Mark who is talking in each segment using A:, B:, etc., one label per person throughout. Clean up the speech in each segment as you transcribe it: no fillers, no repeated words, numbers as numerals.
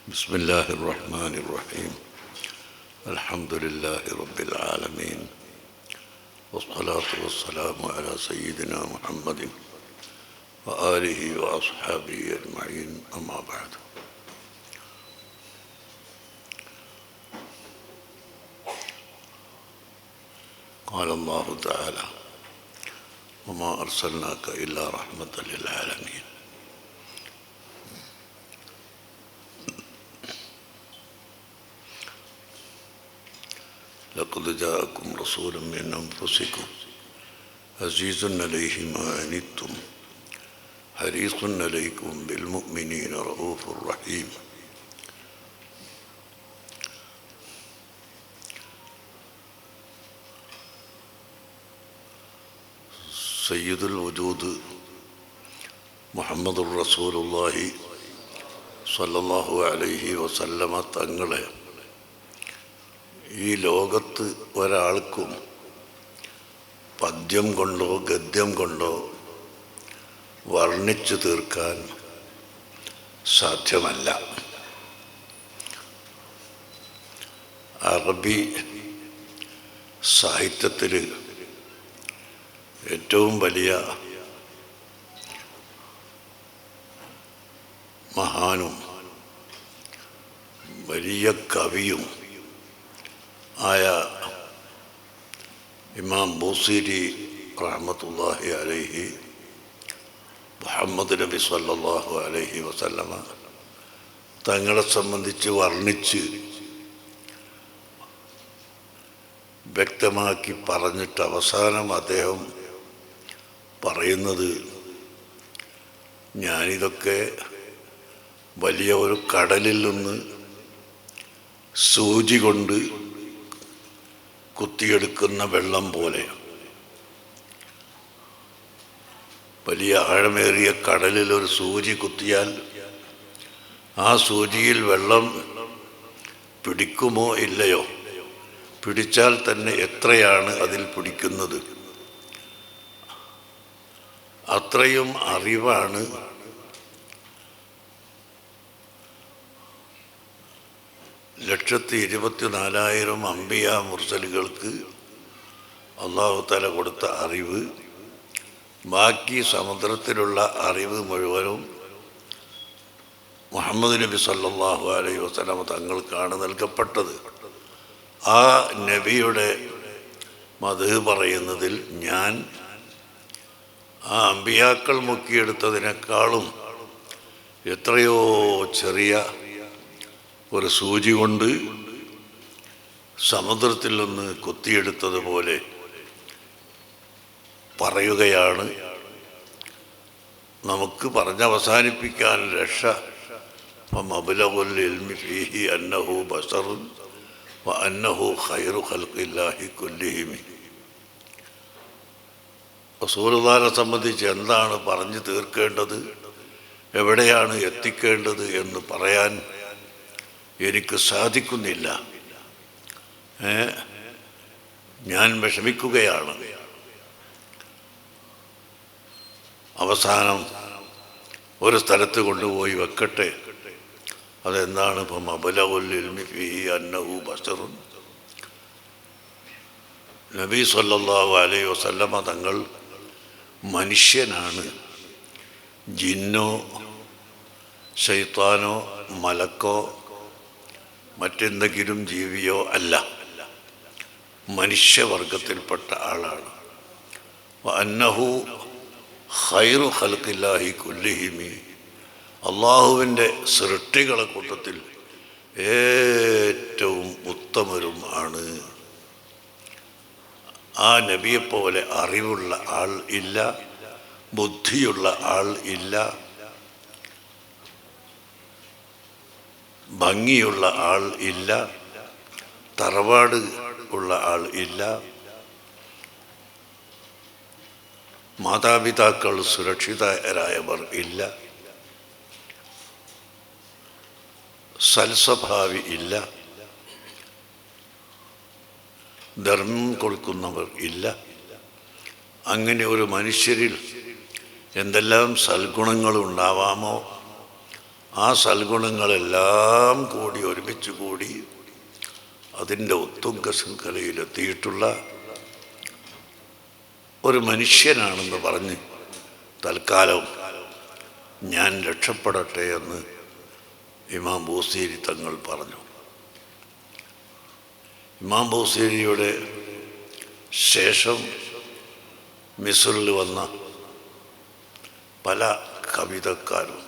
A: بسم الله الرحمن الرحيم الحمد لله رب العالمين والصلاة والسلام على سيدنا محمد وآله وأصحابه أجمعين أما بعد قال الله تعالى وما أرسلناك إلا رحمة للعالمين لقد جاءكم رسول من أنفسكم عزيز عليه ما عنتم حريص عليكم بالمؤمنين رؤوف رحيم سيد الوجود محمد رسول الله صلى الله عليه وسلم തങ്ങളെ ഈ ലോകത്ത് ഒരാൾക്കും പദ്യം കൊണ്ടോ ഗദ്യം കൊണ്ടോ വർണ്ണിച്ചു തീർക്കാൻ സാധ്യമല്ല. അറബി സാഹിത്യത്തിൽ ഏറ്റവും വലിയ മഹാനും വലിയ കവിയും ആയ ഇമാം ബൂസീരി റഹ്മത്തുള്ളാഹി അലൈഹി മുഹമ്മദ് നബി സല്ലല്ലാഹു അലൈഹി വസല്ലമ തങ്ങളെ സംബന്ധിച്ച് വർണ്ണിച്ച് വ്യക്തമാക്കി പറഞ്ഞിട്ട് അവസാനം അദ്ദേഹം പറയുന്നത്, ഞാനിതൊക്കെ വലിയ ഒരു കടലിൽ നിന്ന് സൂചി കൊണ്ട് കുത്തിയെടുക്കുന്ന വെള്ളം പോലെ, വലിയ ആഴമേറിയ കടലിൽ ഒരു സൂചി കുത്തിയാൽ ആ സൂചിയിൽ വെള്ളം പിടിക്കുമോ ഇല്ലയോ, പിടിച്ചാൽ തന്നെ എത്രയാണ് അതിൽ പിടിക്കുന്നത്, അത്രയും അറിവാണ് ലക്ഷത്തി 24,000 അംബിയ മുർസലുകൾക്ക് അല്ലാഹു തആല കൊടുത്ത അറിവ്. ബാക്കി സമുദ്രത്തിലുള്ള അറിവ് മുഴുവനും മുഹമ്മദ് നബി സല്ലല്ലാഹു അലൈഹി വസല്ലം തങ്ങൾക്കാണ് നൽകപ്പെട്ടത്. ആ നബിയുടെ മദ്ഹ് പറയുന്നതിൽ ഞാൻ ആ അമ്പിയാക്കൾ മുക്കിയെടുത്തതിനേക്കാളും എത്രയോ ചെറിയ ഒരു സൂചി കൊണ്ട് സമുദ്രത്തിൽ നിന്ന് കൊത്തിയെടുത്തതുപോലെ പറയുകയാണ്. നമുക്ക് പറഞ്ഞവസാനിപ്പിക്കാൻ രക്ഷ ഫമബ്ലഗുൽ ഇൽമി ഫീഹി അന്നഹു ബശറുൻ വ അന്നഹു ഖൈറു ഖൽഖില്ലാഹി കുല്ലിഹിം. റസൂലുള്ളാഹിനെ സംബന്ധിച്ച് എന്താണ് പറഞ്ഞു തീർക്കേണ്ടത്, എവിടെയാണ് എത്തിക്കേണ്ടത് എന്ന് പറയാൻ എനിക്ക് സാധിക്കുന്നില്ല. ഞാൻ വിഷമിക്കുകയാണ്. അവസാനം ഒരു സ്ഥലത്ത് കൊണ്ടുപോയി വെക്കട്ടെ. അതെന്താണ്? ഇപ്പം മബ്ലഗുൽ ഇൽമി ഫീഹി അന്നഹു ബശറുൻ. നബി സല്ലല്ലാഹു അലൈഹി വസല്ലമ തങ്ങൾ മനുഷ്യനാണ്, ജിന്നോ ശൈത്താനോ മലക്കോ മറ്റെന്തെങ്കിലും ജീവിയോ അല്ല, മനുഷ്യവർഗത്തിൽപ്പെട്ട ആളാണ്. അന്നഹു ഖൈറു ഖൽഖില്ലാഹി കുല്ലിഹിമി, അള്ളാഹുവിൻ്റെ സൃഷ്ടികളെ കൂട്ടത്തിൽ ഏറ്റവും ഉത്തമരും ആണ്. ആ നബിയെപ്പോലെ അറിവുള്ള ആൾ ഇല്ല, ബുദ്ധിയുള്ള ആൾ ഇല്ല, ഭംഗിയുള്ള ആൾ ഇല്ല, തറവാട് ഉള്ള ആൾ ഇല്ല, മാതാപിതാക്കൾ സുരക്ഷിതരായവർ ഇല്ല, സൽസ്വഭാവി ഇല്ല, ധർമ്മം കൊടുക്കുന്നവർ ഇല്ല. അങ്ങനെ ഒരു മനുഷ്യരിൽ എന്തെല്ലാം സൽഗുണങ്ങൾ ഉണ്ടാവാമോ ആ സൽഗുണങ്ങളെല്ലാം കൂടി ഒരുമിച്ച് കൂടി അതിൻ്റെ ഉത്തുംഗ ശൃംഖലയിലെത്തിയിട്ടുള്ള ഒരു മനുഷ്യനാണെന്ന് പറഞ്ഞ് തൽക്കാലം ഞാൻ രക്ഷപ്പെടട്ടെ എന്ന് ഇമാം ബൂസീരി തങ്ങൾ പറഞ്ഞു. ഇമാം ബൂസീരിയുടെ ശേഷം മിസ്റിൽ വന്ന പല കവിതക്കാരും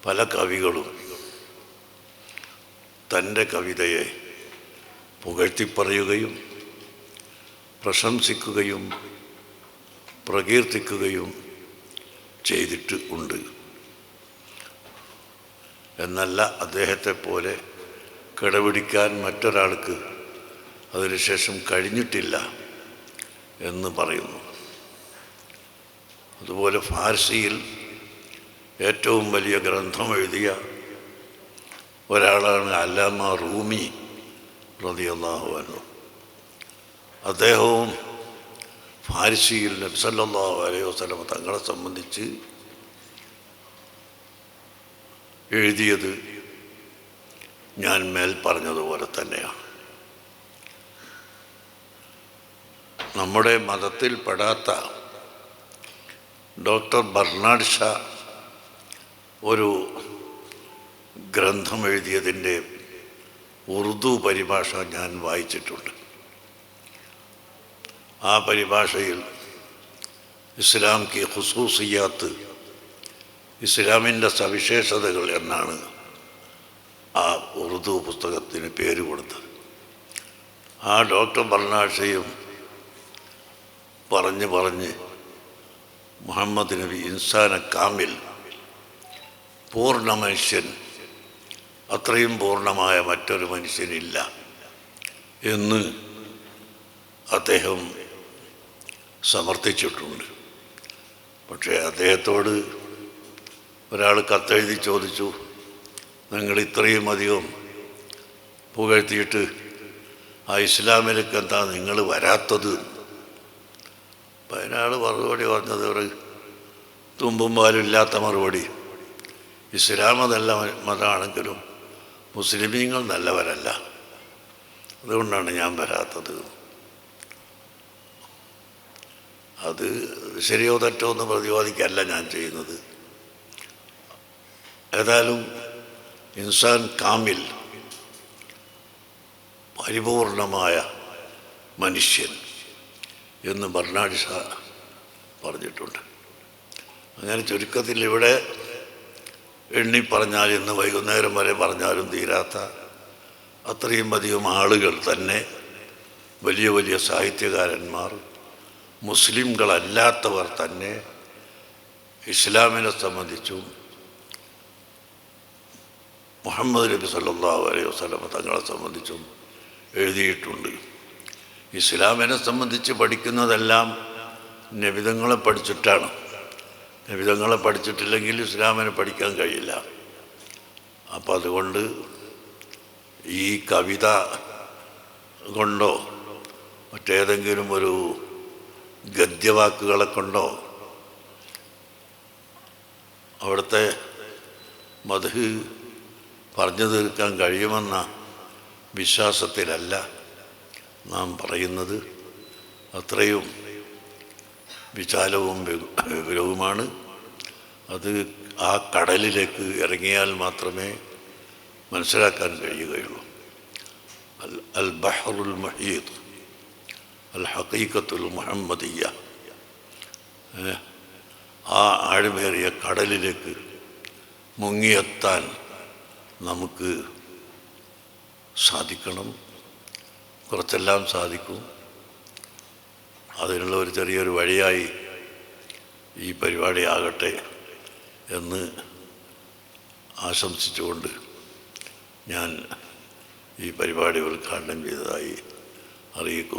A: പല കവികളും തൻ്റെ കവിതയെ പുകഴ്ത്തിപ്പറയുകയും പ്രശംസിക്കുകയും പ്രകീർത്തിക്കുകയും ചെയ്തിട്ട് ഉണ്ട്. എന്നല്ല അദ്ദേഹത്തെ പോലെ കിടപിടിക്കാൻ മറ്റൊരാൾക്ക് അതിനുശേഷം കഴിഞ്ഞിട്ടില്ല എന്ന് പറയുന്നു. അതുപോലെ ഫാർസിയിൽ ഏറ്റവും വലിയ ഗ്രന്ഥം എഴുതിയ ഒരാളാണ് അല്ലാമ റൂമി റളിയല്ലാഹു അൻഹു. അദ്ദേഹവും ഫാർസിയിൽ നബി സല്ലല്ലാഹു അലൈഹി വസല്ലം തങ്ങളെ സംബന്ധിച്ച് എഴുതിയത് ഞാൻ മേൽ പറഞ്ഞതുപോലെ തന്നെയാണ്. നമ്മുടെ മതത്തിൽ പെടാത്ത ഡോക്ടർ ബർണാഡ് ഷാ ഒരു ഗ്രന്ഥം എഴുതിയതിൻ്റെ ഉറുദു പരിഭാഷ ഞാൻ വായിച്ചിട്ടുണ്ട്. ആ പരിഭാഷയിൽ ഇസ്ലാം കി ഖുസൂസിയാത്ത്, ഇസ്ലാമിൻ്റെ സവിശേഷതകൾ എന്നാണ് ആ ഉറുദു പുസ്തകത്തിന് പേര് കൊടുത്തത്. ആ ഡോക്ടർ ബർണാഡ് ഷായും പറഞ്ഞ് മുഹമ്മദ് നബി ഇൻസാന കാമിൽ, പൂർണ്ണ മനുഷ്യൻ, അത്രയും പൂർണ്ണമായ മറ്റൊരു മനുഷ്യനില്ല എന്ന് അദ്ദേഹം സമർത്ഥിച്ചിട്ടുണ്ട്. പക്ഷേ അദ്ദേഹത്തോട് ഒരാൾ കത്തെഴുതി ചോദിച്ചു, നിങ്ങൾ ഇത്രയും അധികം പുകഴ്ത്തിയിട്ട് ആ ഇസ്ലാമിലേക്ക് എന്താ നിങ്ങൾ വരാത്തത്? അപ്പം അതിനാൾ മറുപടി പറഞ്ഞത് ഒരു തുമ്പും പാലും ഇല്ലാത്ത മറുപടി. ഇസ്ലാം നല്ല മതമാണെങ്കിലും മുസ്ലിമീങ്ങൾ നല്ലവരല്ല, അതുകൊണ്ടാണ് ഞാൻ വരാത്തത്. അത് ശരിയോ തെറ്റോ എന്ന് പ്രതിപാദിക്കല്ല ഞാൻ ചെയ്യുന്നത്. ഏതായാലും ഇൻസാൻ കാമിൽ, പരിപൂർണമായ മനുഷ്യൻ എന്ന് ബർണാഡ് ഷാ പറഞ്ഞിട്ടുണ്ട്. അങ്ങനെ ചുരുക്കത്തിൽ ഇവിടെ എണ്ണി പറഞ്ഞാൽ ഇന്ന് വൈകുന്നേരം വരെ പറഞ്ഞാലും തീരാത്ത അത്രയും അധികം ആളുകൾ തന്നെ, വലിയ വലിയ സാഹിത്യകാരന്മാർ, മുസ്ലിംകളല്ലാത്തവർ തന്നെ ഇസ്ലാമിനെ സംബന്ധിച്ചും മുഹമ്മദ് നബി സല്ലല്ലാഹു അലൈഹി വസല്ലം തങ്ങളെ സംബന്ധിച്ചും എഴുതിയിട്ടുണ്ട്. ഇസ്ലാമിനെ സംബന്ധിച്ച് പഠിക്കുന്നതെല്ലാം നബിതങ്ങളെ പഠിച്ചിട്ടാണ്. നബിതങ്ങളെ പഠിച്ചിട്ടില്ലെങ്കിൽ ഇസ്ലാമിനെ പഠിക്കാൻ കഴിയില്ല. അപ്പം അതുകൊണ്ട് ഈ കവിത കൊണ്ടോ മറ്റേതെങ്കിലും ഒരു ഗദ്യവാക്കുകളെ കൊണ്ടോ അവിടുത്തെ മദ്ഹ് പറഞ്ഞു തീർക്കാൻ കഴിയുമെന്ന വിശ്വാസത്തിലല്ല നാം പറയുന്നത്. അത്രയും വിശാലവും വിപുലവുമാണ് അത്. ആ കടലിലേക്ക് ഇറങ്ങിയാൽ മാത്രമേ മനസ്സിലാക്കാൻ കഴിയുകയുള്ളൂ. അൽ ബഹറുൽ മുഹീത്ത് അൽ ഹഖീഖത്തുൽ മുഹമ്മദിയ്യ, ആ ആഴമേറിയ കടലിലേക്ക് മുങ്ങിയെത്താൻ നമുക്ക് സാധിക്കണം. കുറച്ചെല്ലാം സാധിക്കും. അതിനുള്ള ഒരു ചെറിയൊരു വഴിയായി ഈ പരിപാടി ആകട്ടെ എന്ന് ആശംസിച്ചുകൊണ്ട് ഞാൻ ഈ പരിപാടി ഉദ്ഘാടനം ചെയ്തതായി അറിയിക്കുന്നു.